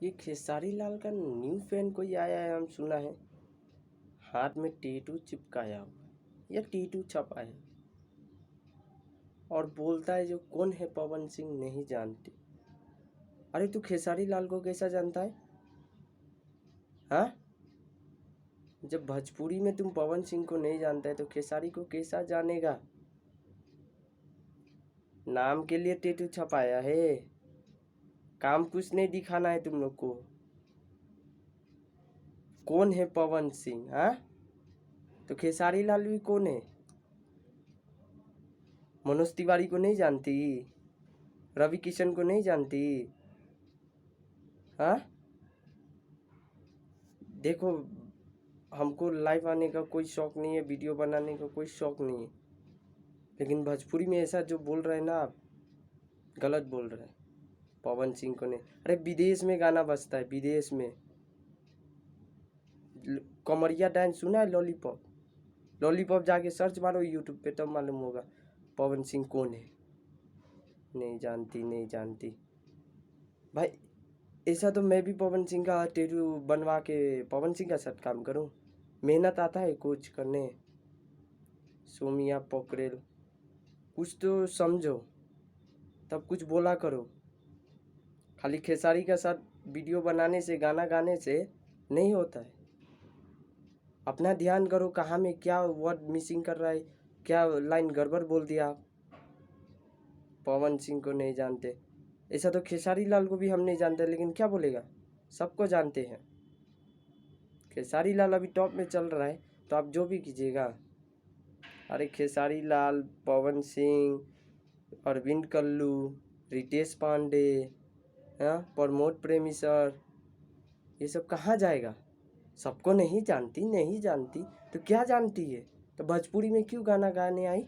ये खेसारी लाल का new fan कोई आया है, हम सुना है। हाथ में टेटू चिपकाया हुआ या टेटू छपा है और बोलता है जो कौन है पवन सिंह नहीं जानती। अरे तू खेसारी लाल को कैसा जानता है? हाँ, जब भोजपुरी में तुम पवन सिंह को नहीं जानता है तो खेसारी को कैसा जानेगा? नाम के लिए टेटू छपाया है, काम कुछ नहीं दिखाना है तुम लोग को। कौन है पवन सिंह? हाँ, तो खेसारी लाल भी कौन है? मनोज तिवारी को नहीं जानती? रवि किशन को नहीं जानती? हाँ, देखो, हमको लाइव आने का कोई शौक नहीं है, वीडियो बनाने का कोई शौक नहीं है, लेकिन भोजपुरी में ऐसा जो बोल रहे हैं ना आप, गलत बोल रहे हैं। पवन सिंह को नहीं, अरे विदेश में गाना बजता है, विदेश में कमरिया डांस सुना है, लॉलीपॉप। लॉलीपॉप जाके सर्च मारो यूट्यूब पे, तब मालूम होगा पवन सिंह कौन है। नहीं जानती, नहीं जानती भाई। ऐसा तो मैं भी पवन सिंह का टेटू बनवा के पवन सिंह का साथ काम करूं? मेहनत आता है कुछ करने? सोमिया पोखरेल, कुछ तो समझो, तब कुछ बोला करो। खाली खेसारी का साथ वीडियो बनाने से, गाना गाने से नहीं होता है। अपना ध्यान करो, कहाँ में क्या वर्ड मिसिंग कर रहा है, क्या लाइन गड़बड़ बोल दिया आप। पवन सिंह को नहीं जानते, ऐसा तो खेसारी लाल को भी हम नहीं जानते, लेकिन क्या बोलेगा, सबको जानते हैं। खेसारी लाल अभी टॉप में चल रहा है, तो आप जो भी कीजिएगा। अरे खेसारी लाल, पवन सिंह, अरविंद कल्लू, रितेश पांडे, हाँ, प्रमोद प्रेमी सर, ये सब कहाँ जाएगा? सबको नहीं जानती, नहीं जानती तो क्या जानती है? तो भोजपुरी में क्यों गाना गाने आई?